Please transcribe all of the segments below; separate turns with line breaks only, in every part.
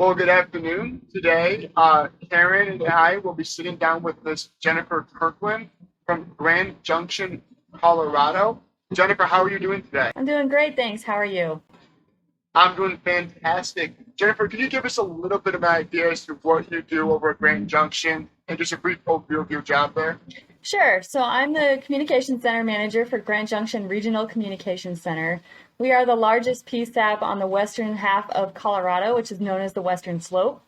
Well, good afternoon. Today, Karen and I will be sitting down with Miss Jennifer Kirkland from Grand Junction, Colorado. Jennifer, how are you doing today?
I'm doing great, thanks. How are you?
I'm doing fantastic. Jennifer, could you give us a little bit of an idea as to what you do over at Grand Junction and just a brief overview of your job there?
Sure. So I'm the Communication Center Manager for Grand Junction Regional Communications Center. We are the largest PSAP on the western half of Colorado, which is known as the Western Slope.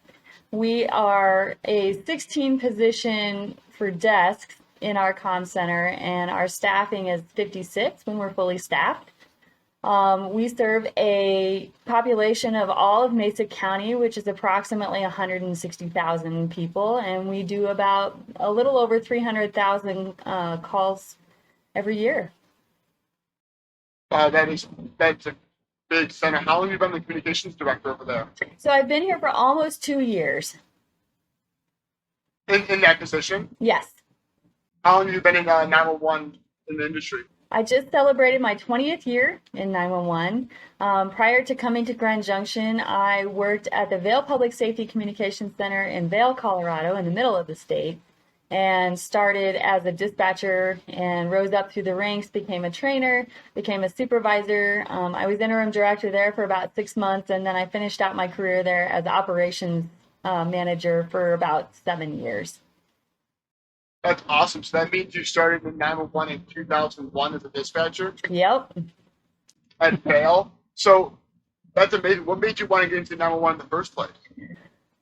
We are a 16 position for desks in our comm center, and our staffing is 56 when we're fully staffed. We serve a population of all of Mesa County, which is approximately 160,000 people, and we do about a little over 300,000 calls every year.
That's a big center. How long have you been the communications director over there?
So I've been here for almost 2 years.
In that position?
Yes.
How long have you been in 911 in the industry?
I just celebrated my 20th year in 911. Prior to coming to Grand Junction, I worked at the Vail Public Safety Communications Center in Vail, Colorado, in the middle of the state, and started as a dispatcher and rose up through the ranks, became a trainer, became a supervisor. I was interim director there for about 6 months, and then I finished out my career there as operations manager for about 7 years.
That's awesome. So that means you started in 911 in 2001 as a dispatcher
Yep.
at Vail. So that's amazing. What made you want to get into 911 in the first place?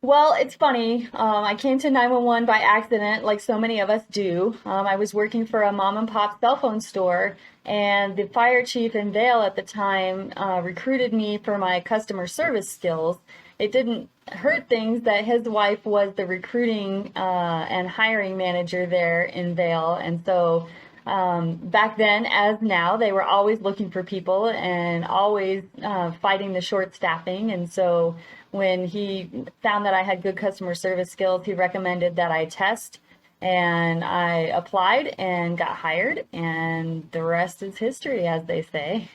Well, it's funny. I came to 911 by accident, like so many of us do. I was working for a mom and pop cell phone store, and the fire chief in Vail at the time recruited me for my customer service skills. It didn't hurt things that his wife was the recruiting and hiring manager there in Vail, and so back then, as now, they were always looking for people and always fighting the short staffing. And so when he found that I had good customer service skills, he recommended that I test. And I applied and got hired, and the rest is history, as they say.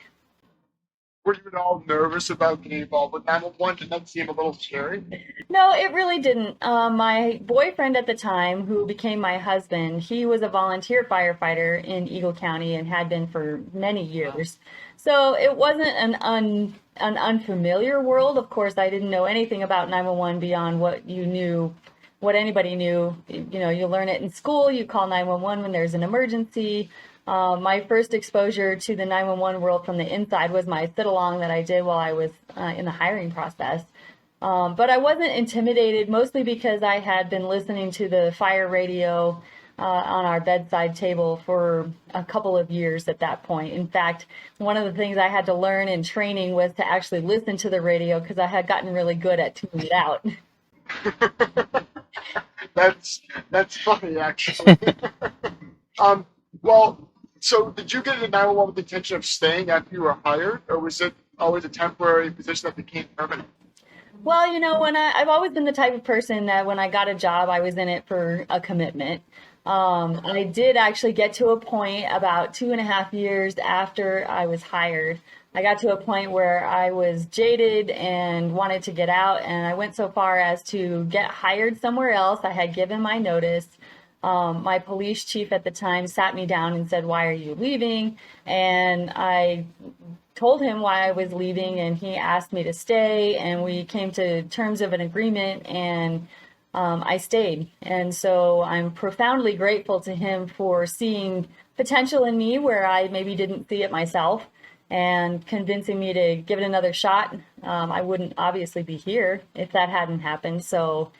Were you at all nervous about getting involved with 911? Did that seem a little scary?
No, it really didn't. My boyfriend at the time, who became my husband, he was a volunteer firefighter in Eagle County and had been for many years. So it wasn't an unfamiliar world. Of course, I didn't know anything about 911 beyond what you knew, what anybody knew. You know, you learn it in school. You call 911 when there's an emergency. My first exposure to the 911 world from the inside was my sit-along that I did while I was in the hiring process. But I wasn't intimidated, mostly because I had been listening to the fire radio on our bedside table for a couple of years at that point. In fact, one of the things I had to learn in training was to actually listen to the radio because I had gotten really good at tuning it out.
That's funny, actually. Well, so did you get into 911 with the intention of staying after you were hired, or was it always a temporary position that became permanent?
Well, you know, I've always been the type of person that when I got a job, I was in it for a commitment. I did actually get to a point about 2.5 years after I was hired. I got to a point where I was jaded and wanted to get out, and I went so far as to get hired somewhere else. I had given my notice. My police chief at the time sat me down and said, "Why are you leaving?" And I told him why I was leaving, and he asked me to stay, and we came to terms of an agreement, and I stayed. And so I'm profoundly grateful to him for seeing potential in me where I maybe didn't see it myself and convincing me to give it another shot. I wouldn't obviously be here if that hadn't happened. So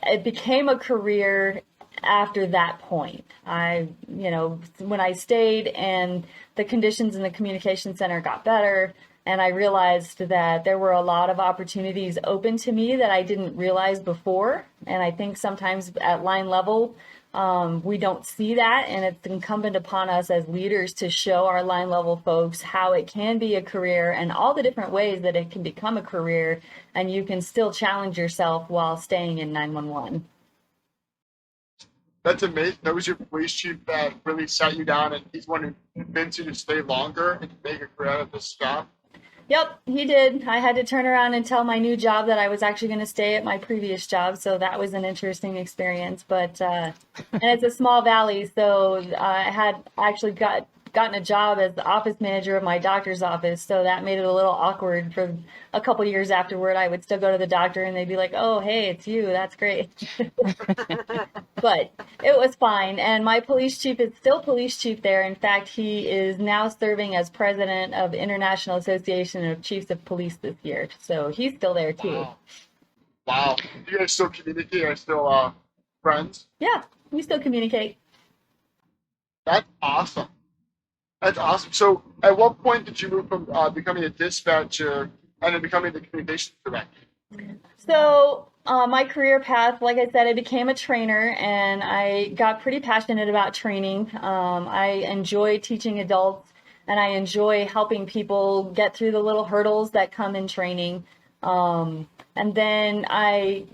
it became a career after that point. When I stayed and the conditions in the communication center got better, and I realized that there were a lot of opportunities open to me that I didn't realize before. And I think sometimes at line level, we don't see that, and it's incumbent upon us as leaders to show our line level folks how it can be a career and all the different ways that it can become a career, and you can still challenge yourself while staying in 911.
That's amazing. That was your police chief that really sat you down, and he's one who convinced you to stay longer and to make a career out of this job.
Yep, he did. I had to turn around and tell my new job that I was actually going to stay at my previous job, so that was an interesting experience. But and it's a small valley, so I had actually gotten a job as the office manager of my doctor's office, so that made it a little awkward for a couple years afterward. I would still go to the doctor, and they'd be like, "Oh, hey, it's you. That's great." But it was fine. And my police chief is still police chief there. In fact, he is now serving as president of the International Association of Chiefs of Police this year. So he's still there too.
Wow. Wow. Do you guys still communicate? Are you still friends?
Yeah, we still communicate.
That's awesome. That's awesome. So, at what point did you move from becoming a dispatcher and then becoming the communications director?
So, my career path, like I said, I became a trainer and I got pretty passionate about training. I enjoy teaching adults and I enjoy helping people get through the little hurdles that come in training. And then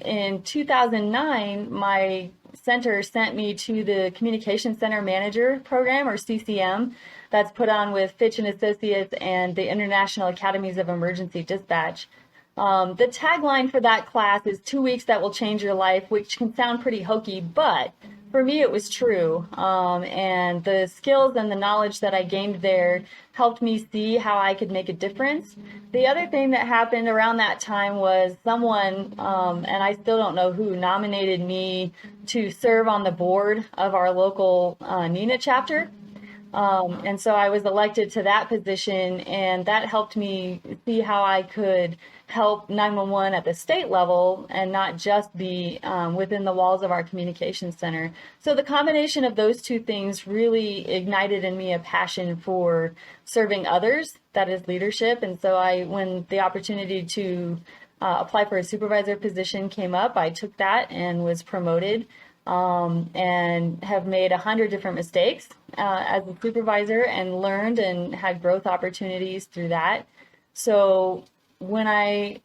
in 2009, my center sent me to the Communication Center Manager Program, or CCM, that's put on with Fitch and Associates and the International Academies of Emergency Dispatch. The tagline for that class is 2 weeks that will change your life, which can sound pretty hokey, but for me it was true. And the skills and the knowledge that I gained there helped me see how I could make a difference. The other thing that happened around that time was someone, and I still don't know who, nominated me to serve on the board of our local NINA chapter. And so I was elected to that position, and that helped me see how I could help 911 at the state level and not just be within the walls of our communications center. So the combination of those two things really ignited in me a passion for serving others, that is leadership. And so when the opportunity to apply for a supervisor position came up, I took that and was promoted. And have made 100 different mistakes as a supervisor and learned and had growth opportunities through that. So when I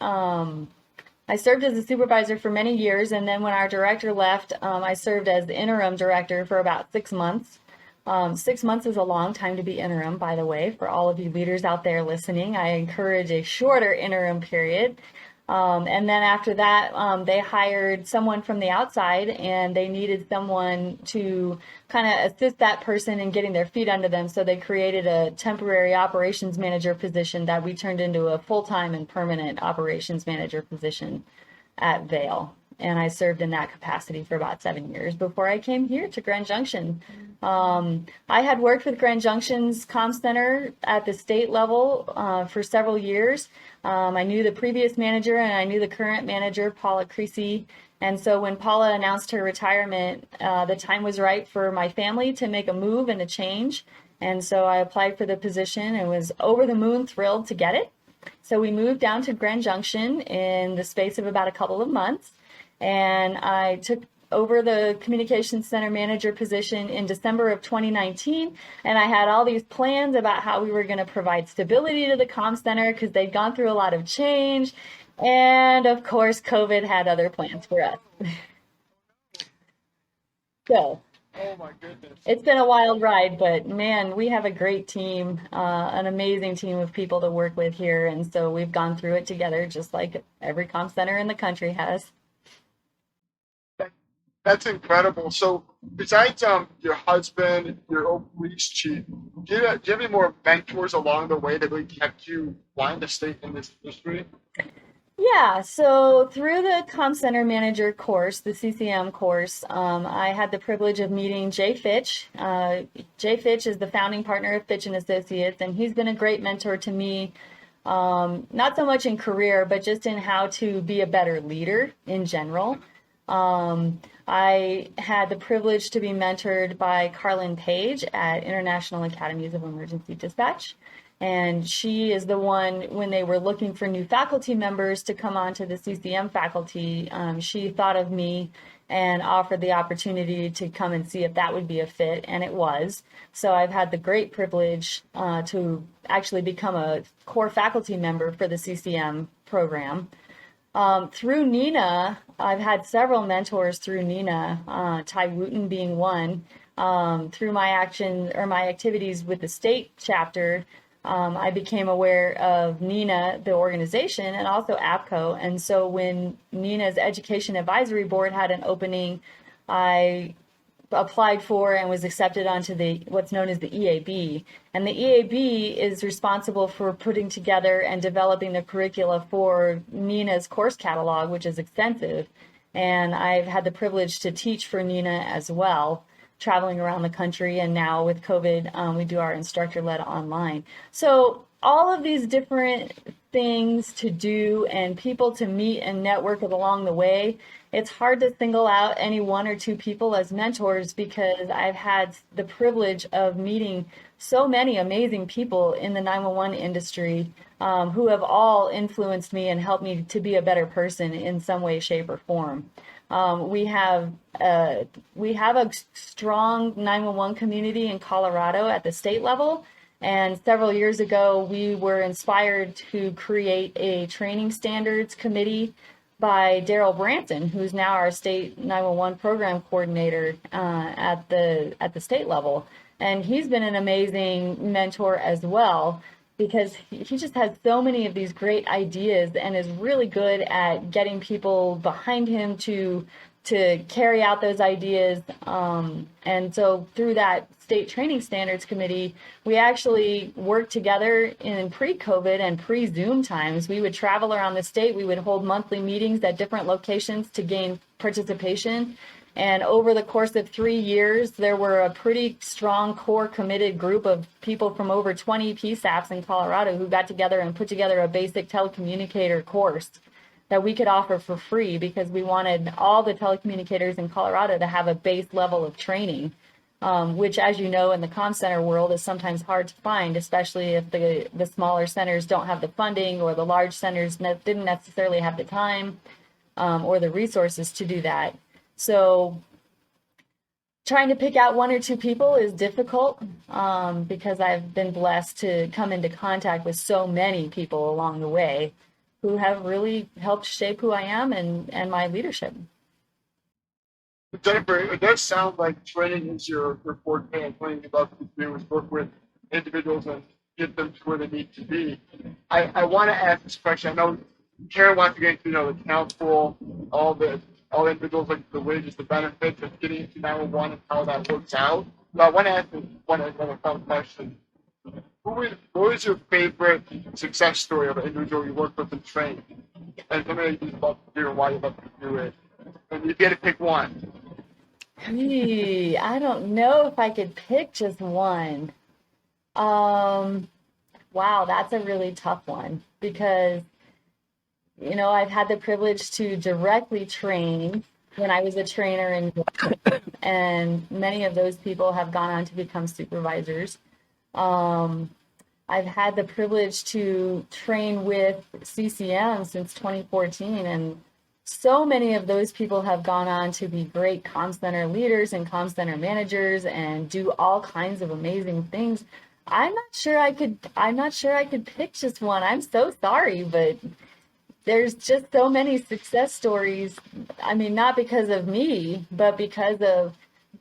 served as a supervisor for many years, and then when our director left, I served as the interim director for about 6 months. 6 months is a long time to be interim, by the way, for all of you leaders out there listening. I encourage a shorter interim period. And then after that, they hired someone from the outside, and they needed someone to kind of assist that person in getting their feet under them. So they created a temporary operations manager position that we turned into a full-time and permanent operations manager position at Vail. And I served in that capacity for about 7 years before I came here to Grand Junction. I had worked with Grand Junction's comm center at the state level for several years. I knew the previous manager and I knew the current manager, Paula Creasy. And so when Paula announced her retirement, the time was right for my family to make a move and a change. And so I applied for the position and was over the moon thrilled to get it. So we moved down to Grand Junction in the space of about a couple of months. And I took over the communications center manager position in December of 2019. And I had all these plans about how we were going to provide stability to the comm center because they'd gone through a lot of change. And of course, COVID had other plans for us. So
Oh my goodness.
it's been a wild ride, but man, we have a great team, an amazing team of people to work with here. And so we've gone through it together, just like every comm center in the country has.
That's incredible. So, besides your husband, your old police chief, do you have any more mentors along the way that really kept you wanting to stay in this industry?
Yeah, so through the comm center manager course, the CCM course, I had the privilege of meeting Jay Fitch. Jay Fitch is the founding partner of Fitch and Associates, and he's been a great mentor to me, not so much in career, but just in how to be a better leader in general. I had the privilege to be mentored by Carlin Page at International Academies of Emergency Dispatch. And she is the one, when they were looking for new faculty members to come on to the CCM faculty, she thought of me and offered the opportunity to come and see if that would be a fit, and it was. So I've had the great privilege to actually become a core faculty member for the CCM program. Through NINA, I've had several mentors through NINA, Ty Wooten being one. Through my action or my activities with the state chapter, I became aware of NINA, the organization, and also APCO. And so when NINA's Education Advisory Board had an opening, I applied for and was accepted onto the what's known as the EAB. And the EAB is responsible for putting together and developing the curricula for NINA's course catalog, which is extensive. And I've had the privilege to teach for NINA as well, traveling around the country. And now with COVID, we do our instructor-led online. So all of these different things to do and people to meet and network with along the way, it's hard to single out any one or two people as mentors because I've had the privilege of meeting so many amazing people in the 911 industry who have all influenced me and helped me to be a better person in some way, shape, or form. We have a strong 911 community in Colorado at the state level. And several years ago, we were inspired to create a training standards committee by Daryl Branson, who's now our state 911 program coordinator at the state level. And he's been an amazing mentor as well because he just has so many of these great ideas and is really good at getting people behind him to carry out those ideas. And so through that state training standards committee, we actually worked together in pre-COVID and pre-Zoom times. We would travel around the state. We would hold monthly meetings at different locations to gain participation. And over the course of 3 years, there were a pretty strong core committed group of people from over 20 PSAPs in Colorado who got together and put together a basic telecommunicator course that we could offer for free because we wanted all the telecommunicators in Colorado to have a base level of training, which, as you know, in the comm center world is sometimes hard to find, especially if the smaller centers don't have the funding or the large centers didn't necessarily have the time or the resources to do that. So trying to pick out one or two people is difficult because I've been blessed to come into contact with so many people along the way who have really helped shape who I am and my leadership.
Jennifer, it does sound like training is your forte and training you love to do is work with individuals and get them to where they need to be. I want to ask this question. I know Karen wants to get into the council, all the individuals, like the wages, the benefits of getting into 911 and how that works out. But I want to ask another fun question. What was your favorite success story of an individual you worked with and trained? And somebody you love to do and why you love to do it. And you get to pick one.
I don't know if I could pick just one. Wow, that's a really tough one because, I've had the privilege to directly train when I was a trainer and many of those people have gone on to become supervisors. I've had the privilege to train with CCM since 2014, and so many of those people have gone on to be great comm center leaders and comm center managers and do all kinds of amazing things. I'm not sure I could pick just one. I'm so sorry, but there's just so many success stories. I mean, not because of me, but because of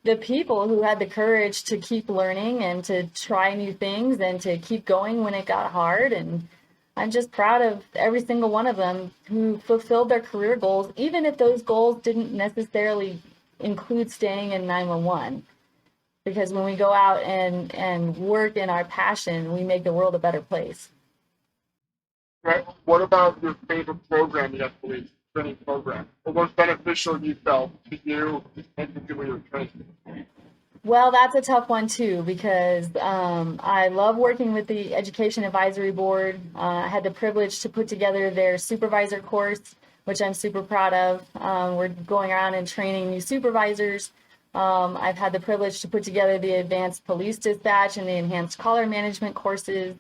the people who had the courage to keep learning and to try new things and to keep going when it got hard. And I'm just proud of every single one of them who fulfilled their career goals, even if those goals didn't necessarily include staying in 911. Because when we go out and work in our passion, we make the world a better place.
Right. What about your favorite program you have to lead? Training program? What was beneficial you felt to you and to do with your training?
Well, that's a tough one too because I love working with the Education Advisory Board. I had the privilege to put together their supervisor course, which I'm super proud of. We're going around and training new supervisors. I've had the privilege to put together the Advanced Police Dispatch and the Enhanced Caller Management courses,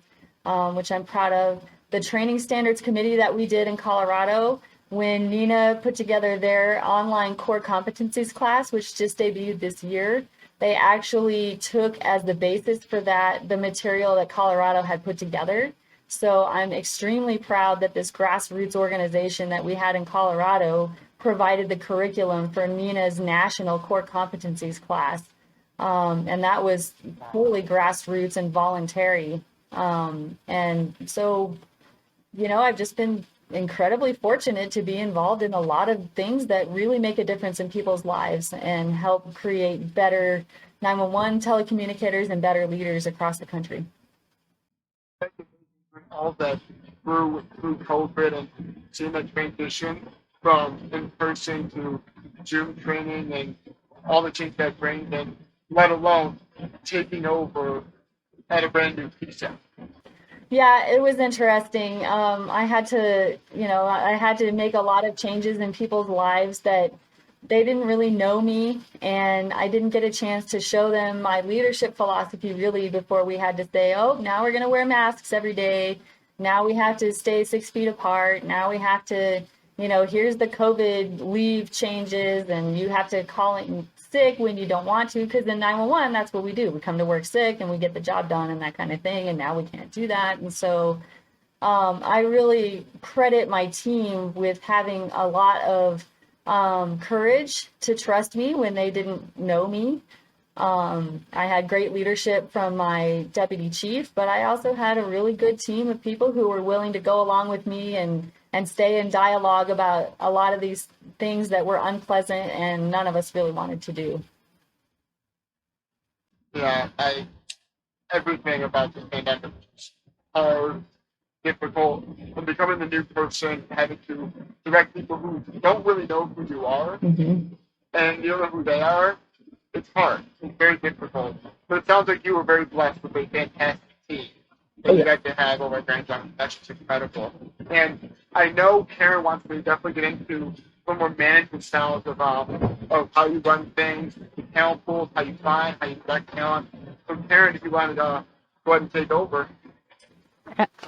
which I'm proud of. The Training Standards Committee that we did in Colorado, when NINA put together their online core competencies class, which just debuted this year, they actually took as the basis for that the material that Colorado had put together. So I'm extremely proud that this grassroots organization that we had in Colorado provided the curriculum for NINA's national core competencies class. And that was wholly grassroots and voluntary. And so, I've just been incredibly fortunate to be involved in a lot of things that really make a difference in people's lives and help create better 911 telecommunicators and better leaders across the country.
All that through COVID and seeing that transition from in person to Zoom training and all the change that brings, and let alone taking over at a brand new PSAP.
Yeah, it was interesting. I had to make a lot of changes in people's lives that they didn't really know me, and I didn't get a chance to show them my leadership philosophy really before we had to say, oh, now we're going to wear masks every day. Now we have to stay 6 feet apart. Now we have to, here's the COVID leave changes, and you have to call in sick when you don't want to, because in 911, that's what we do. We come to work sick and we get the job done and that kind of thing. And now we can't do that. And so I really credit my team with having a lot of courage to trust me when they didn't know me. I had great leadership from my deputy chief, but I also had a really good team of people who were willing to go along with me and stay in dialogue about a lot of these things that were unpleasant and none of us really wanted to do.
Yeah, everything about this pandemic is hard, difficult, and becoming the new person, having to direct people who don't really know who you are,
Mm-hmm.
and you don't know who they are. It's hard. It's very difficult. But it sounds like you were very blessed with a fantastic team that you got to have over at Grand Junction. That's just incredible. And I know Karen wants me to definitely get into some more management styles of how you run things, the talent pools, how you find, how you direct talent. So Karen, if you wanted to go ahead and take over.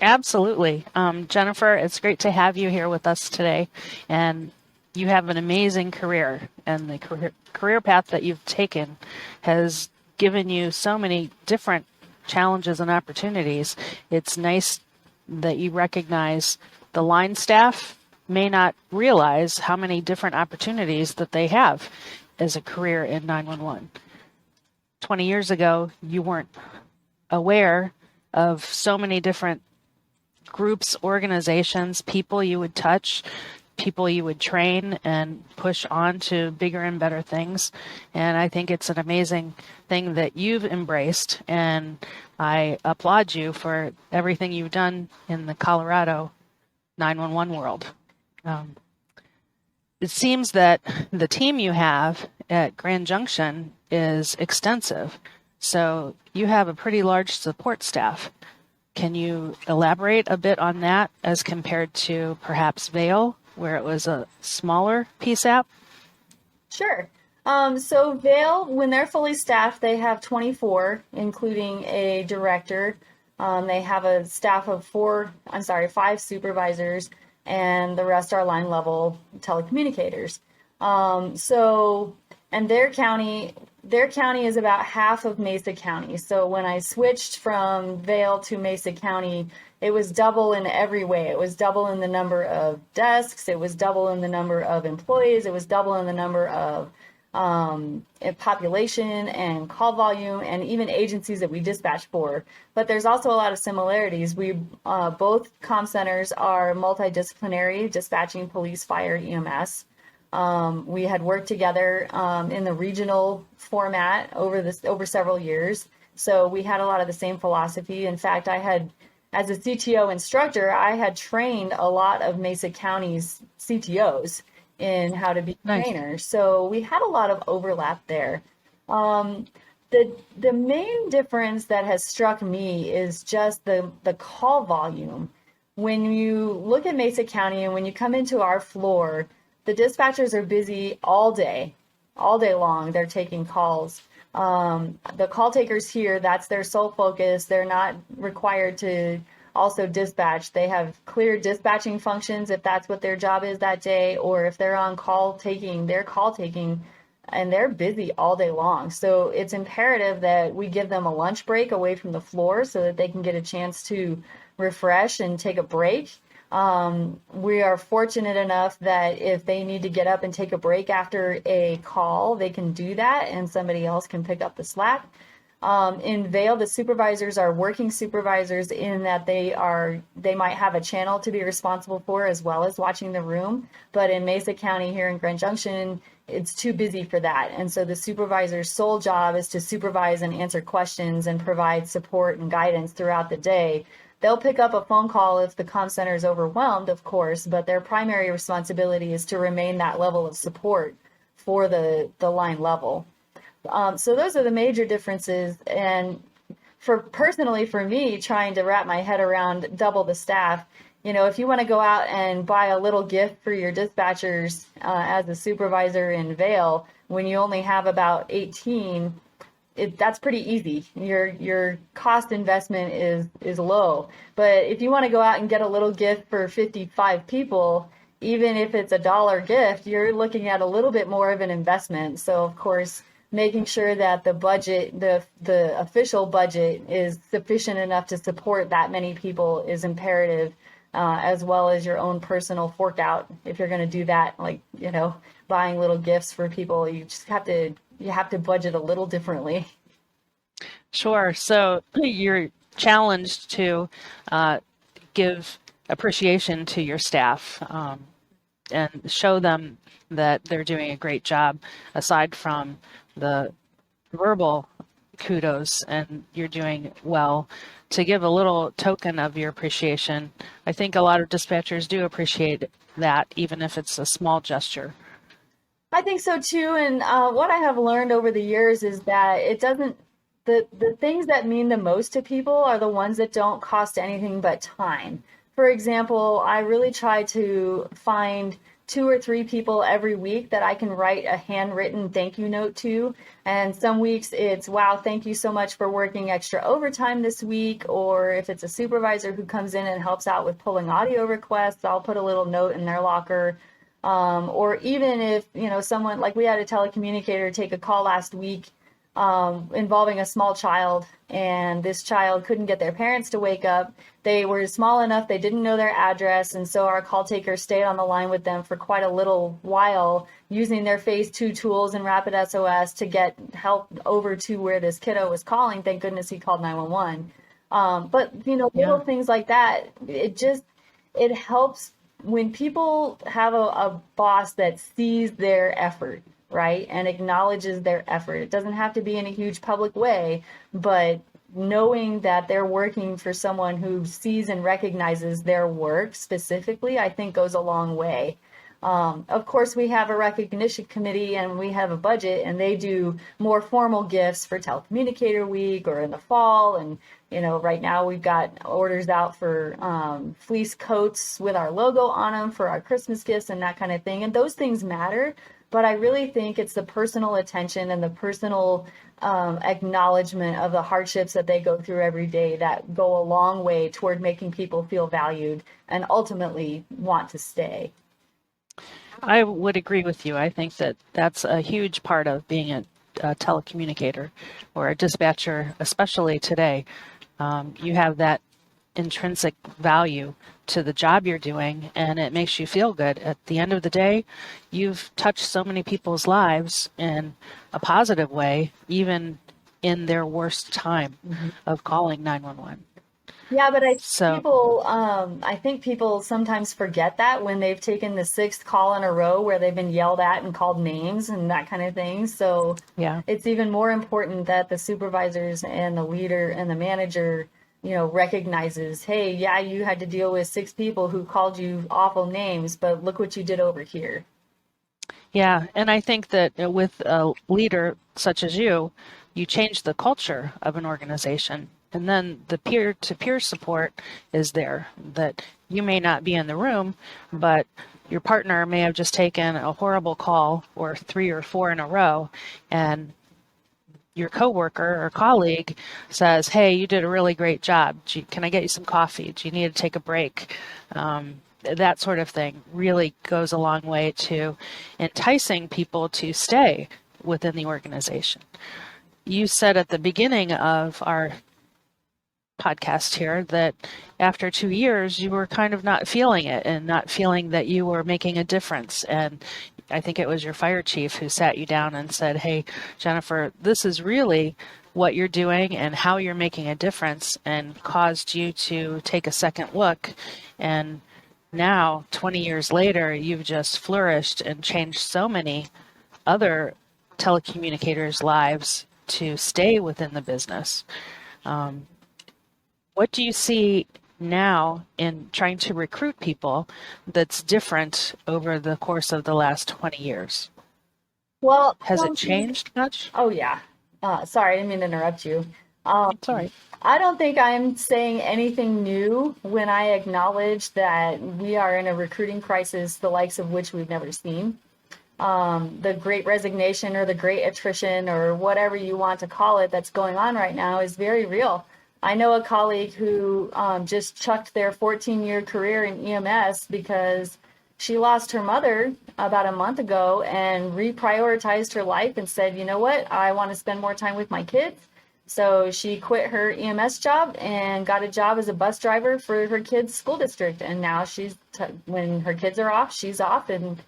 Absolutely. Jennifer, it's great to have you here with us today. And you have an amazing career, and the career path that you've taken has given you so many different challenges and opportunities. It's nice that you recognize the line staff may not realize how many different opportunities that they have as a career in 911. 20 years ago, you weren't aware of so many different groups, organizations, people you would touch, people you would train and push on to bigger and better things. And I think it's an amazing thing that you've embraced, and I applaud you for everything you've done in the Colorado 911 world. It seems that the team you have at Grand Junction is extensive, so you have a pretty large support staff. Can you elaborate a bit on that as compared to perhaps Vail, where it was a smaller PSAP?
Sure. So Vail, when they're fully staffed, they have 24, including a director. They have a staff of 5 supervisors, and the rest are line level telecommunicators. And their county is about half of Mesa County. So when I switched from Vail to Mesa County, it was double in every way. It was double in the number of desks. It was double in the number of employees. It was double in the number of population and call volume, and even agencies that we dispatch for. But there's also a lot of similarities. We both comm centers are multidisciplinary, dispatching police, fire, EMS. We had worked together in the regional format over several years, so we had a lot of the same philosophy. In fact, as a CTO instructor, I had trained a lot of Mesa County's CTOs in how to be trainers. So we had a lot of overlap there. The main difference that has struck me is just the call volume. When you look at Mesa County and when you come into our floor, the dispatchers are busy all day long. They're taking calls. The call takers here, that's their sole focus. They're not required to also dispatch. They have clear dispatching functions if that's what their job is that day, or if they're on call taking, they're call taking, and they're busy all day long. So it's imperative that we give them a lunch break away from the floor so that they can get a chance to refresh and take a break. We are fortunate enough that if they need to get up and take a break after a call, they can do that and somebody else can pick up the slack. In Vail, the supervisors are working supervisors in that they might have a channel to be responsible for as well as watching the room. But in Mesa County here in Grand Junction, it's too busy for that. And so the supervisor's sole job is to supervise and answer questions and provide support and guidance throughout the day. They'll pick up a phone call if the comm center is overwhelmed, of course, but their primary responsibility is to remain that level of support for the line level. So those are the major differences. And personally for me, trying to wrap my head around double the staff, if you want to go out and buy a little gift for your dispatchers as a supervisor in Vail, when you only have about 18, that's pretty easy. Your cost investment is low. But if you want to go out and get a little gift for 55 people, even if it's $1 gift, you're looking at a little bit more of an investment. So of course, making sure that the budget, the official budget, is sufficient enough to support that many people is imperative, as well as your own personal fork out. If you're going to do that, like, buying little gifts for people, you have to budget a little differently.
Sure. So you're challenged to give appreciation to your staff and show them that they're doing a great job, aside from the verbal kudos and you're doing well, to give a little token of your appreciation. I think a lot of dispatchers do appreciate that, even if it's a small gesture.
I think so too. And what I have learned over the years is that the things that mean the most to people are the ones that don't cost anything but time. For example, I really try to find 2 or 3 people every week that I can write a handwritten thank you note to. And some weeks it's, wow, thank you so much for working extra overtime this week. Or if it's a supervisor who comes in and helps out with pulling audio requests, I'll put a little note in their locker. Or even if, someone, like we had a telecommunicator take a call last week involving a small child, and this child couldn't get their parents to wake up. They were small enough, they didn't know their address, and so our call taker stayed on the line with them for quite a little while, using their phase 2 tools and rapid SOS to get help over to where this kiddo was calling. Thank goodness he called 911. But little things like that, it helps when people have a boss that sees their effort, right, and acknowledges their effort. It doesn't have to be in a huge public way, but knowing that they're working for someone who sees and recognizes their work specifically, I think goes a long way. Of course, we have a recognition committee and we have a budget, and they do more formal gifts for Telecommunicator Week or in the fall. And, right now we've got orders out for fleece coats with our logo on them for our Christmas gifts and that kind of thing. And those things matter. But I really think it's the personal attention and the personal acknowledgement of the hardships that they go through every day that go a long way toward making people feel valued and ultimately want to stay.
I would agree with you. I think that that's a huge part of being a telecommunicator or a dispatcher, especially today. You have that intrinsic value to the job you're doing, and it makes you feel good. At the end of the day, you've touched so many people's lives in a positive way, even in their worst time of calling 911.
Yeah, but I think people sometimes forget that when they've taken the 6th call in a row where they've been yelled at and called names and that kind of thing. So yeah, it's even more important that the supervisors and the leader and the manager recognizes, hey, yeah, you had to deal with 6 people who called you awful names, but look what you did over here.
Yeah, and I think that with a leader such as you change the culture of an organization. And then the peer-to-peer support is there, that you may not be in the room, but your partner may have just taken a horrible call, or 3 or 4 in a row, and your coworker or colleague says, hey, you did a really great job. Can I get you some coffee? Do you need to take a break? That sort of thing really goes a long way to enticing people to stay within the organization. You said at the beginning of our podcast here that after 2 years you were kind of not feeling it and not feeling that you were making a difference. And I think it was your fire chief who sat you down and said, hey, Jennifer, this is really what you're doing and how you're making a difference, and caused you to take a second look. And now, 20 years later, you've just flourished and changed so many other telecommunicators' lives to stay within the business. What do you see now in trying to recruit people that's different over the course of the last 20 years?
Well,
Has it changed much?
Oh, yeah. Sorry, I didn't mean to interrupt you.
It's all right.
I don't think I'm saying anything new when I acknowledge that we are in a recruiting crisis, the likes of which we've never seen. The great resignation or the great attrition or whatever you want to call it that's going on right now is very real. I know a colleague who just chucked their 14-year career in EMS because she lost her mother about a month ago and reprioritized her life and said, you know what, I want to spend more time with my kids. So she quit her EMS job and got a job as a bus driver for her kids' school district. And now when her kids are off, she's off. And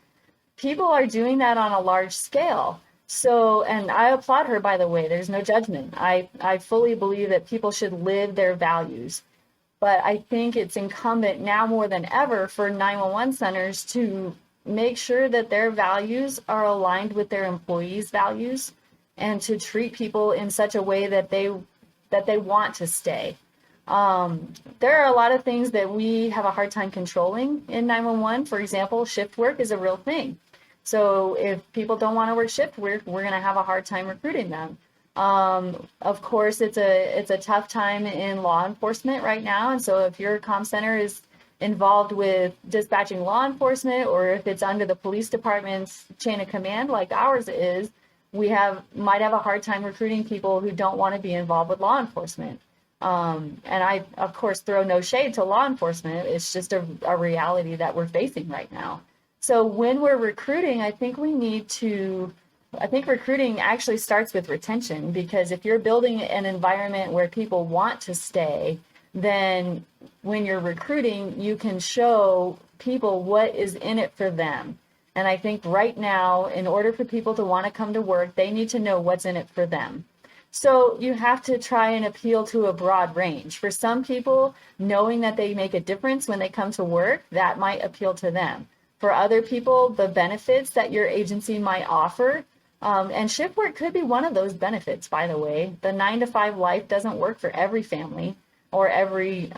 people are doing that on a large scale. So, and I applaud her, by the way, there's no judgment. I fully believe that people should live their values. But I think it's incumbent now more than ever for 911 centers to make sure that their values are aligned with their employees' values and to treat people in such a way that they want to stay. There are a lot of things that we have a hard time controlling in 911. For example, shift work is a real thing. So if people don't want to work shift work, we're going to have a hard time recruiting them. Of course, it's a tough time in law enforcement right now. And so if your comm center is involved with dispatching law enforcement, or if it's under the police department's chain of command like ours is, might have a hard time recruiting people who don't want to be involved with law enforcement. And I, of course, throw no shade to law enforcement. It's just a reality that we're facing right now. So when we're recruiting, I think recruiting actually starts with retention, because if you're building an environment where people want to stay, then when you're recruiting, you can show people what is in it for them. And I think right now, in order for people to want to come to work, they need to know what's in it for them. So you have to try and appeal to a broad range. For some people, knowing that they make a difference when they come to work, that might appeal to them. For other people, the benefits that your agency might offer, and shift work could be one of those benefits, by the way. The 9-to-5 life doesn't work for every family or every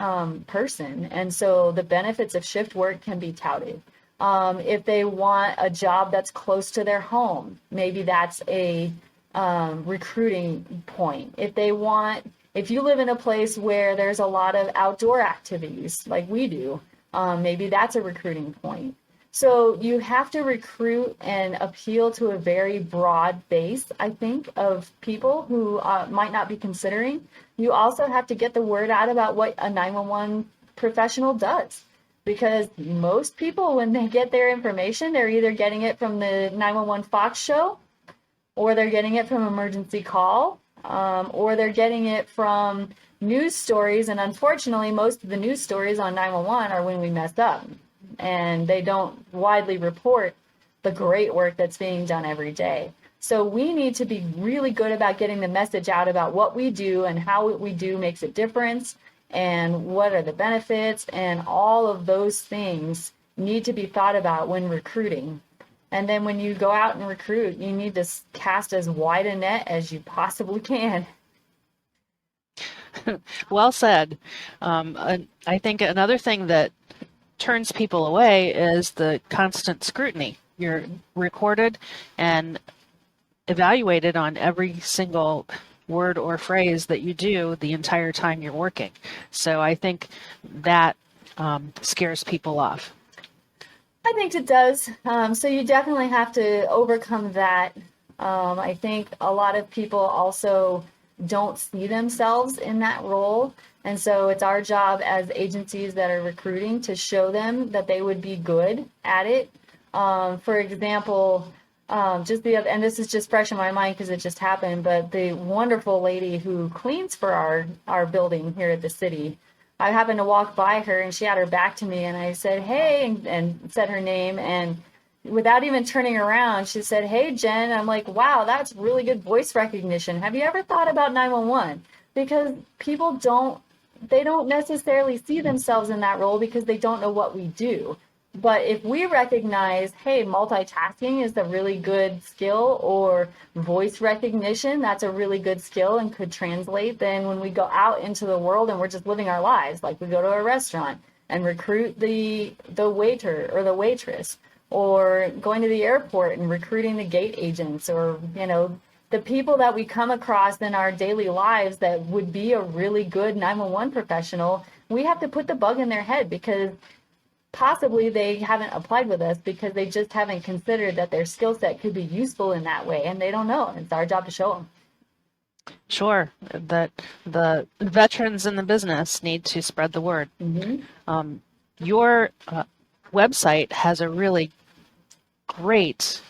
person. And so the benefits of shift work can be touted. If they want a job that's close to their home, maybe that's a recruiting point. If you live in a place where there's a lot of outdoor activities like we do, maybe that's a recruiting point. So you have to recruit and appeal to a very broad base, I think, of people who might not be considering. You also have to get the word out about what a 911 professional does. Because most people, when they get their information, they're either getting it from the 911 Fox show, or they're getting it from emergency call, or they're getting it from news stories. And unfortunately, most of the news stories on 911 are when we messed up. And they don't widely report the great work that's being done every day. So we need to be really good about getting the message out about what we do and how what we do makes a difference and what are the benefits, and all of those things need to be thought about when recruiting. And then when you go out and recruit, you need to cast as wide a net as you possibly can.
Well said. I think another thing that turns people away is the constant scrutiny. You're recorded and evaluated on every single word or phrase that you do the entire time you're working. So I think that scares people off.
I think it does. So you definitely have to overcome that. I think a lot of people also don't see themselves in that role. And so it's our job as agencies that are recruiting to show them that they would be good at it. For example, and this is just fresh in my mind because it just happened, but the wonderful lady who cleans for our building here at the city, I happened to walk by her and she had her back to me and I said, hey, and said her name, and without even turning around, she said, "Hey, Jen." I'm like, "Wow, that's really good voice recognition. Have you ever thought about 911?" Because people they don't necessarily see themselves in that role because they don't know what we do. But if we recognize, hey, multitasking is a really good skill, or voice recognition, that's a really good skill and could translate, then when we go out into the world and we're just living our lives, like we go to a restaurant and recruit the waiter or the waitress, or going to the airport and recruiting the gate agents, or, the people that we come across in our daily lives that would be a really good 911 professional, we have to put the bug in their head because possibly they haven't applied with us because they just haven't considered that their skill set could be useful in that way, and they don't know. It's our job to show them.
Sure, that the veterans in the business need to spread the word. Your website has a really great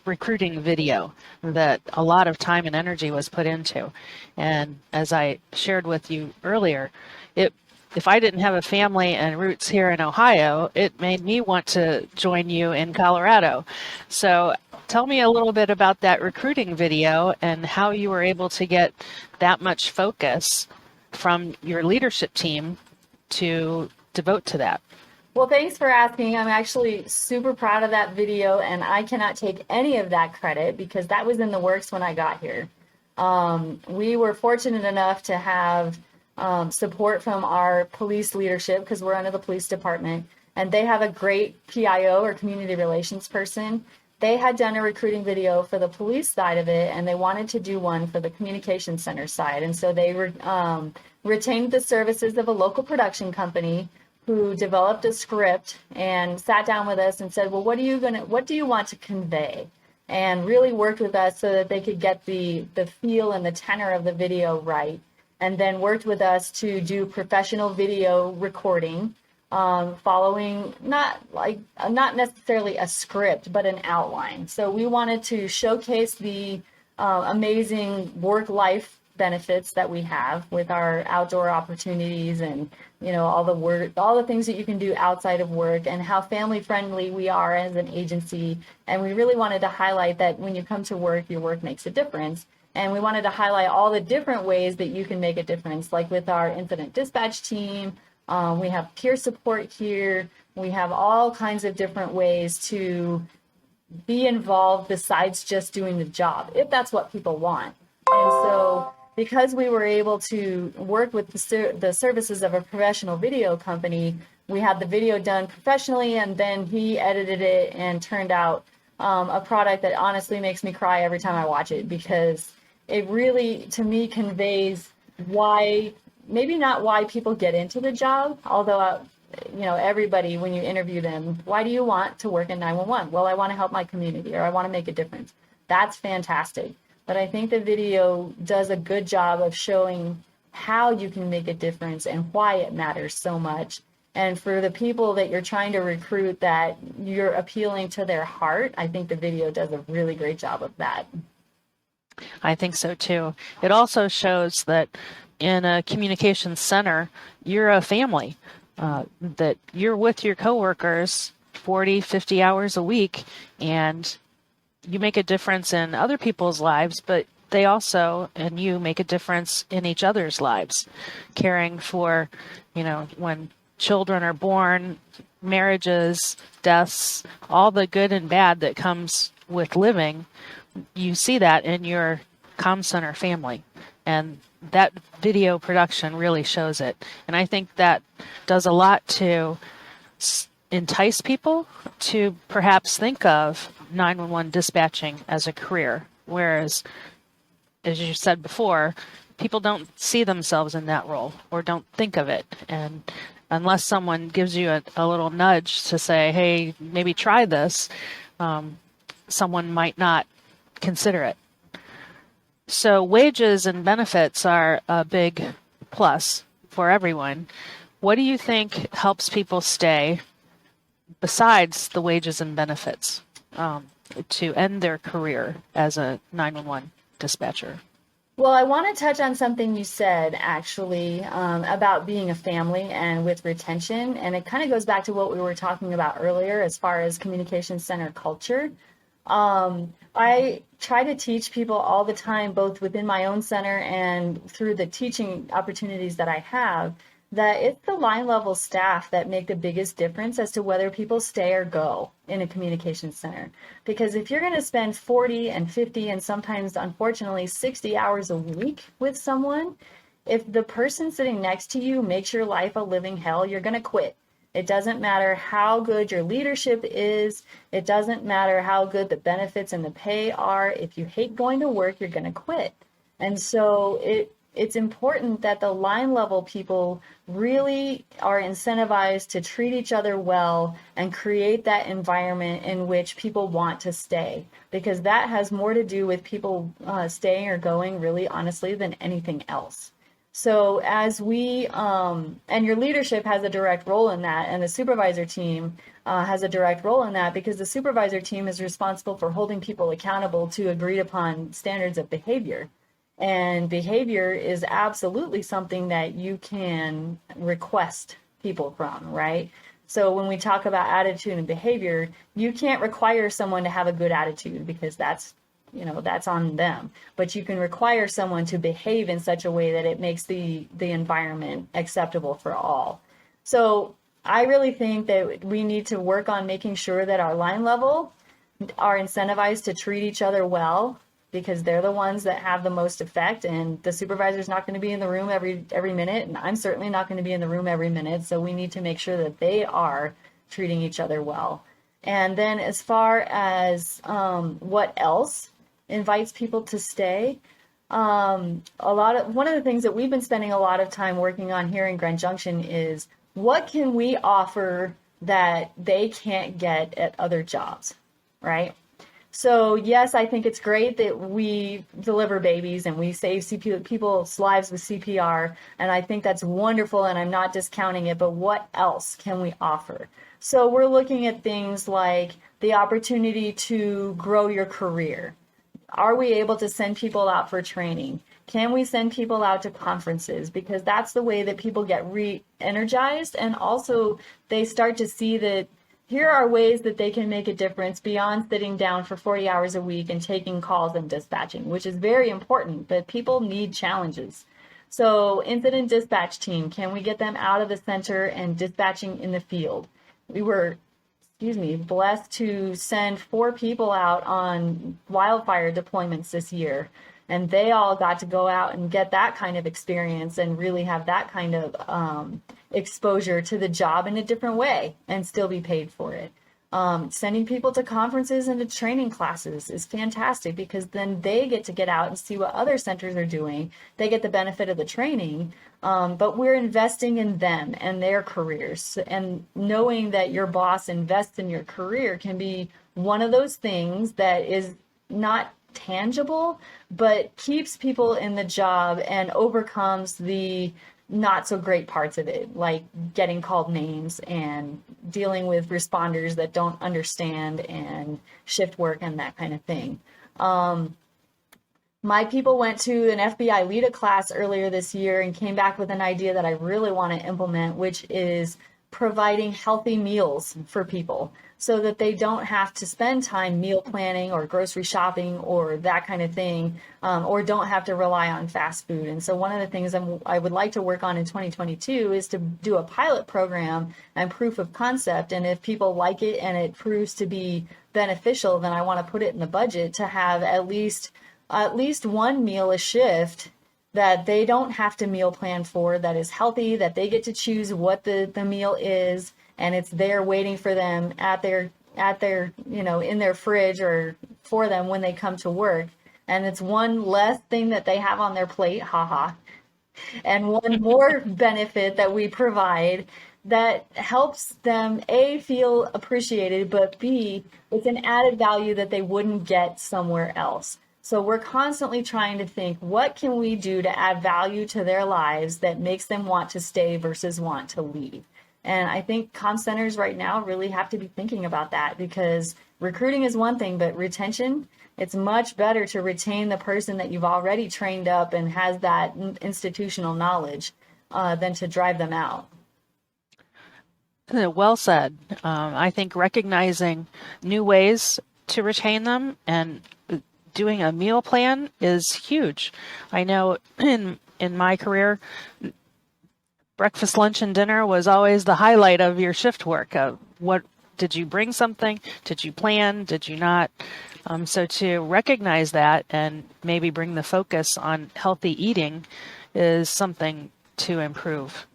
recruiting video that a lot of time and energy was put into. And as I shared with you earlier, if I didn't have a family and roots here in Ohio, it made me want to join you in Colorado. So tell me a little bit about that recruiting video and how you were able to get that much focus from your leadership team to devote to that.
Well, thanks for asking. I'm actually super proud of that video, and I cannot take any of that credit because that was in the works when I got here. We were fortunate enough to have support from our police leadership because we're under the police department, and they have a great PIO or community relations person. They had done a recruiting video for the police side of it, and they wanted to do one for the communication center side. And so they retained the services of a local production company who developed a script and sat down with us and said, well, what do you want to convey? And really worked with us so that they could get the feel and the tenor of the video right. And then worked with us to do professional video recording, following not necessarily a script, but an outline. So we wanted to showcase the amazing work-life benefits that we have with our outdoor opportunities and all the things that you can do outside of work, and how family friendly we are as an agency. And we really wanted to highlight that when you come to work, your work makes a difference. And we wanted to highlight all the different ways that you can make a difference, like with our incident dispatch team. We have peer support here. We have all kinds of different ways to be involved besides just doing the job, if that's what people want. And so because we were able to work with the services of a professional video company, we had the video done professionally, and then he edited it and turned out a product that honestly makes me cry every time I watch it, because it really, to me, conveys why, maybe not why people get into the job, although, everybody, when you interview them, why do you want to work in 911? Well, I want to help my community, or I want to make a difference. That's fantastic. But I think the video does a good job of showing how you can make a difference and why it matters so much. And for the people that you're trying to recruit, that you're appealing to their heart, I think the video does a really great job of that.
I think so too. It also shows that in a communications center, you're a family, that you're with your coworkers 40, 50 hours a week, and you make a difference in other people's lives, but they also, and you, make a difference in each other's lives, caring for, when children are born, marriages, deaths, all the good and bad that comes with living. You see that in your comm center family, and that video production really shows it. And I think that does a lot to entice people to perhaps think of 911 dispatching as a career, whereas, as you said before, people don't see themselves in that role or don't think of it. And unless someone gives you a little nudge to say, hey, maybe try this, someone might not consider it. So wages and benefits are a big plus for everyone. What do you think helps people stay besides the wages and benefits to end their career as a 911 dispatcher?
Well, I want to touch on something you said actually about being a family and with retention. And it kind of goes back to what we were talking about earlier as far as communication center culture. I try to teach people all the time, both within my own center and through the teaching opportunities that I have, that it's the line level staff that make the biggest difference as to whether people stay or go in a communication center. Because if you're going to spend 40 and 50 and sometimes, unfortunately, 60 hours a week with someone, if the person sitting next to you makes your life a living hell, you're going to quit. It doesn't matter how good your leadership is. It doesn't matter how good the benefits and the pay are. If you hate going to work, you're going to quit. And so it's important that the line level people really are incentivized to treat each other well and create that environment in which people want to stay, because that has more to do with people staying or going, really honestly, than anything else. So as we, and your leadership has a direct role in that, and the supervisor team has a direct role in that, because the supervisor team is responsible for holding people accountable to agreed upon standards of behavior. And behavior is absolutely something that you can request people from, right? So when we talk about attitude and behavior, you can't require someone to have a good attitude, because that's on them. But you can require someone to behave in such a way that it makes the environment acceptable for all. So I really think that we need to work on making sure that our line level are incentivized to treat each other well, because they're the ones that have the most effect, and the supervisor's not going to be in the room every minute, and I'm certainly not going to be in the room every minute. So we need to make sure that they are treating each other well. And then as far as what else invites people to stay, one of the things that we've been spending a lot of time working on here in Grand Junction is, what can we offer that they can't get at other jobs, right? So yes, I think it's great that we deliver babies and we save people's lives with CPR, and I think that's wonderful, and I'm not discounting it, but what else can we offer? So we're looking at things like the opportunity to grow your career. Are we able to send people out for training? Can we send people out to conferences? Because that's the way that people get re-energized, and also they start to see that here are ways that they can make a difference beyond sitting down for 40 hours a week and taking calls and dispatching, which is very important, but people need challenges. So incident dispatch team, can we get them out of the center and dispatching in the field? We were, blessed to send 4 people out on wildfire deployments this year. And they all got to go out and get that kind of experience and really have that kind of exposure to the job in a different way and still be paid for it. Sending people to conferences and to training classes is fantastic, because then they get out and see what other centers are doing. They get the benefit of the training, but we're investing in them and their careers. And knowing that your boss invests in your career can be one of those things that is not tangible, but keeps people in the job and overcomes the not so great parts of it, like getting called names and dealing with responders that don't understand and shift work and that kind of thing. My people went to an FBI LEADA class earlier this year and came back with an idea that I really want to implement, which is providing healthy meals for people so that they don't have to spend time meal planning or grocery shopping or that kind of thing, or don't have to rely on fast food. And so one of the things I would like to work on in 2022 is to do a pilot program and proof of concept. And if people like it and it proves to be beneficial, then I want to put it in the budget to have at least one meal a shift that they don't have to meal plan for, that is healthy, that they get to choose what the meal is, and it's there waiting for them at their in their fridge or for them when they come to work. And it's one less thing that they have on their plate, haha. And one more benefit that we provide that helps them, A, feel appreciated, but B, it's an added value that they wouldn't get somewhere else. So we're constantly trying to think, what can we do to add value to their lives that makes them want to stay versus want to leave? And I think comm centers right now really have to be thinking about that, because recruiting is one thing, but retention, it's much better to retain the person that you've already trained up and has that institutional knowledge than to drive them out.
Well said. I think recognizing new ways to retain them and doing a meal plan is huge. I know in my career, breakfast, lunch, and dinner was always the highlight of your shift work. What did you bring something? Did you plan? Did you not? So to recognize that and maybe bring the focus on healthy eating is something to improve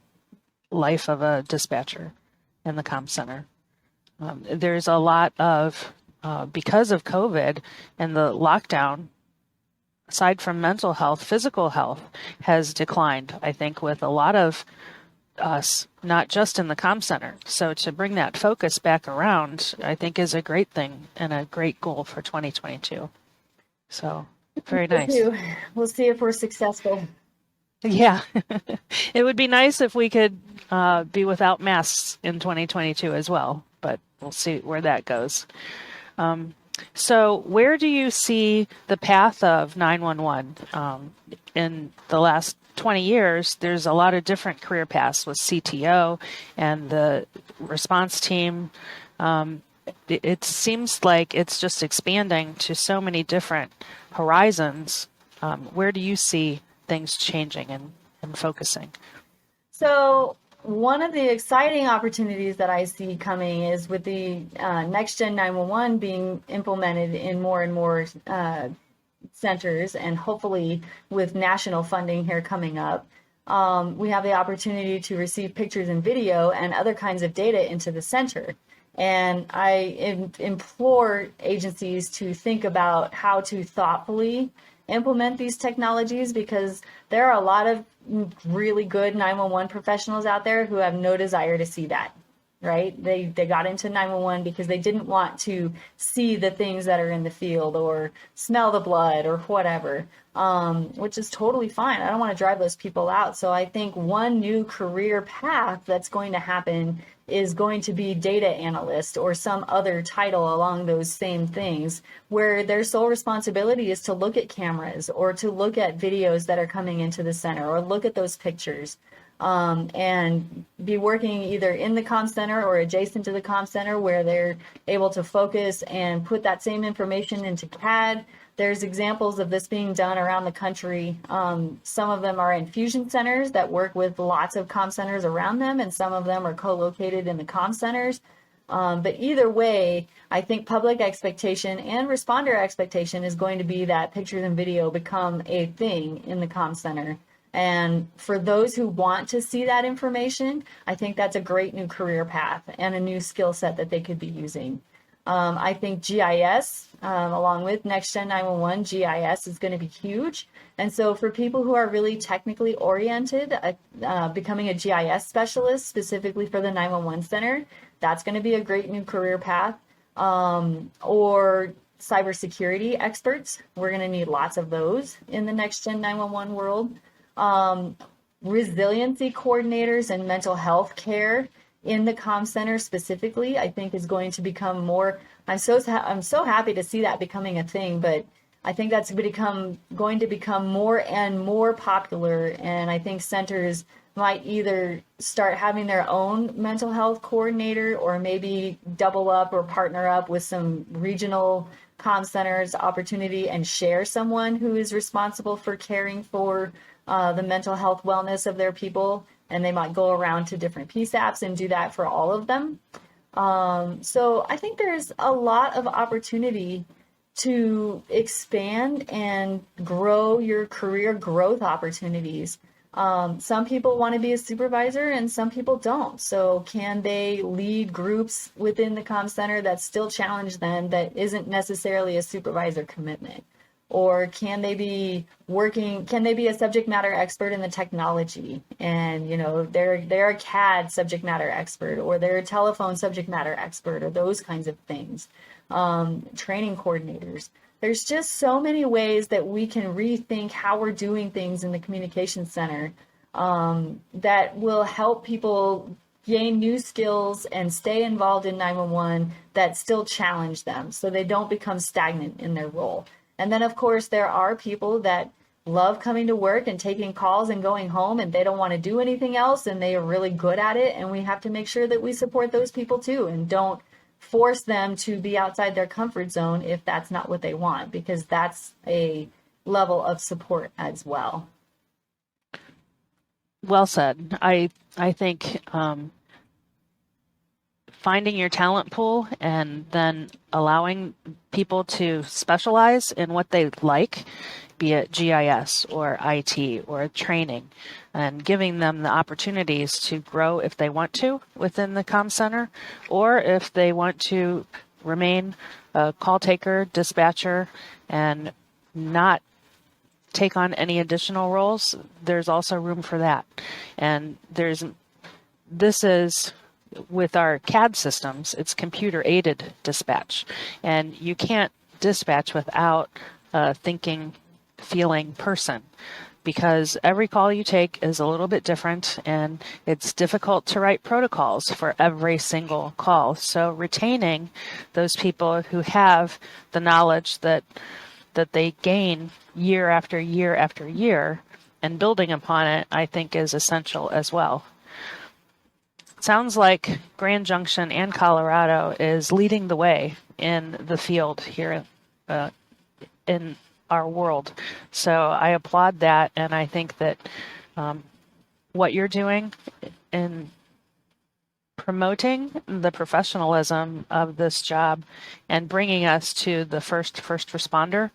life of a dispatcher in the comm center. There's a lot of, because of COVID and the lockdown, aside from mental health, physical health has declined, I think, with a lot of us, not just in the comm center. So to bring that focus back around, I think is a great thing and a great goal for 2022. So very nice.
We'll see if we're successful.
Yeah, it would be nice if we could be without masks in 2022 as well, but we'll see where that goes. So where do you see the path of 911? In the last 20 years, there's a lot of different career paths with CTO and the response team. It seems like it's just expanding to so many different horizons. Where do you see things changing and focusing?
So one of the exciting opportunities that I see coming is with the Next Gen 911 being implemented in more and more centers, and hopefully with national funding here coming up, we have the opportunity to receive pictures and video and other kinds of data into the center. And I implore agencies to think about how to thoughtfully implement these technologies, because there are a lot of really good 911 professionals out there who have no desire to see that, right? They got into 911 because they didn't want to see the things that are in the field or smell the blood or whatever, which is totally fine. I don't want to drive those people out. So I think one new career path that's going to happen is going to be data analyst or some other title along those same things, where their sole responsibility is to look at cameras or to look at videos that are coming into the center or look at those pictures, and be working either in the comm center or adjacent to the comm center, where they're able to focus and put that same information into CAD. There's examples of this being done around the country. Some of them are in fusion centers that work with lots of comm centers around them, and some of them are co-located in the comm centers. But either way, I think public expectation and responder expectation is going to be that pictures and video become a thing in the comm center. And for those who want to see that information, I think that's a great new career path and a new skill set that they could be using. I think GIS, along with Next Gen 911, GIS is going to be huge. And so for people who are really technically oriented, becoming a GIS specialist specifically for the 911 center, that's going to be a great new career path. Or cybersecurity experts, we're going to need lots of those in the Next Gen 911 world. Resiliency coordinators and mental health care in the comm center specifically, I think is going to become more. I'm so happy to see that becoming a thing, but I think that's going to become more and more popular. And I think centers might either start having their own mental health coordinator, or maybe double up or partner up with some regional comm centers opportunity and share someone who is responsible for caring for the mental health wellness of their people. And they might go around to different PSAPs and do that for all of them. So I think there's a lot of opportunity to expand and grow your career growth opportunities. Some people want to be a supervisor and some people don't. So can they lead groups within the comm center that still challenge them, that isn't necessarily a supervisor commitment? Or can they be a subject matter expert in the technology, and they're a CAD subject matter expert, or they're a telephone subject matter expert, or those kinds of things. Training coordinators. There's just so many ways that we can rethink how we're doing things in the communications center, that will help people gain new skills and stay involved in 911 that still challenge them so they don't become stagnant in their role. And then, of course, there are people that love coming to work and taking calls and going home, and they don't want to do anything else, and they are really good at it. And we have to make sure that we support those people too, and don't force them to be outside their comfort zone if that's not what they want, because that's a level of support as well.
Well said. I think finding your talent pool and then allowing people to specialize in what they like, be it GIS or IT or training, and giving them the opportunities to grow if they want to within the comm center, or if they want to remain a call taker, dispatcher, and not take on any additional roles. There's also room for that. And this is with our CAD systems, it's computer aided dispatch, and you can't dispatch without a thinking, feeling person, because every call you take is a little bit different, and it's difficult to write protocols for every single call. So retaining those people who have the knowledge that they gain year after year after year and building upon it, I think is essential as well. Sounds like Grand Junction and Colorado is leading the way in the field here in our world. So I applaud that, and I think that what you're doing in promoting the professionalism of this job and bringing us to the first responder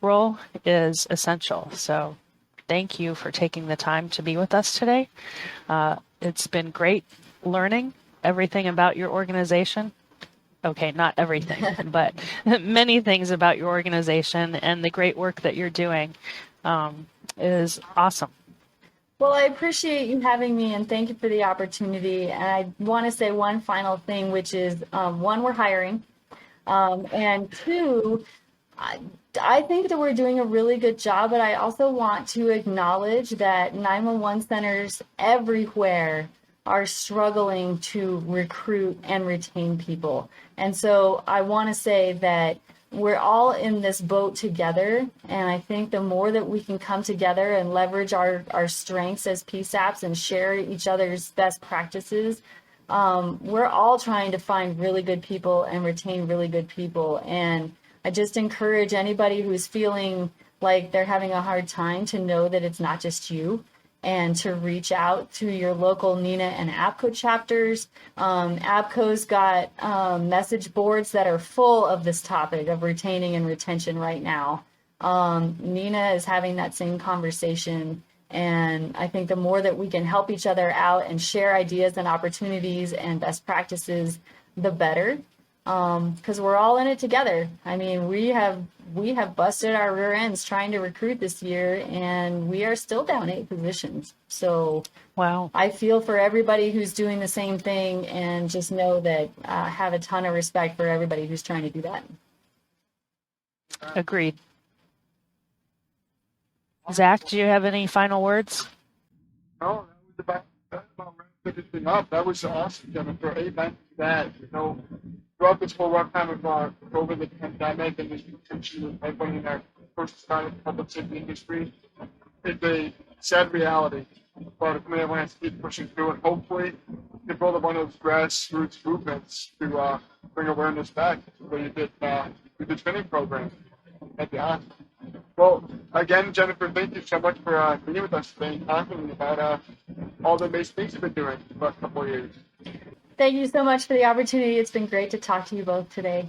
role is essential. So thank you for taking the time to be with us today. It's been great learning everything about your organization. Okay, not everything, but many things about your organization, and the great work that you're doing is awesome.
Well, I appreciate you having me, and thank you for the opportunity. And I want to say one final thing, which is, one, we're hiring, and two, I think that we're doing a really good job, but I also want to acknowledge that 911 centers everywhere are struggling to recruit and retain people. And so I want to say that we're all in this boat together. And I think the more that we can come together and leverage our strengths as PSAPs and share each other's best practices, we're all trying to find really good people and retain really good people. And I just encourage anybody who's feeling like they're having a hard time to know that it's not just you, and to reach out to your local NINA and APCO chapters. APCO's got message boards that are full of this topic of retaining and retention right now. NINA is having that same conversation, and I think the more that we can help each other out and share ideas and opportunities and best practices, the better. Because we're all in it together. I mean, we have busted our rear ends trying to recruit this year, and we are still down 8 positions. So
wow,
I feel for everybody who's doing the same thing, and just know that I have a ton of respect for everybody who's trying to do that.
Agreed. Zach, do you have any final words?
No, that about wraps everything up. That was awesome, Jennifer. Amen to that. Throughout this whole rough time of COVID, the pandemic, and this potential of everyone in our first time in the public safety industry, it's a sad reality. But everyone has to keep pushing through, and hopefully you build up one of those grassroots movements to bring awareness back to what you did with the training program. That'd be awesome. Well, again, Jennifer, thank you so much for being with us today and talking about all the amazing things you've been doing for the last couple of years.
Thank you so much for the opportunity. It's been great to talk to you both today.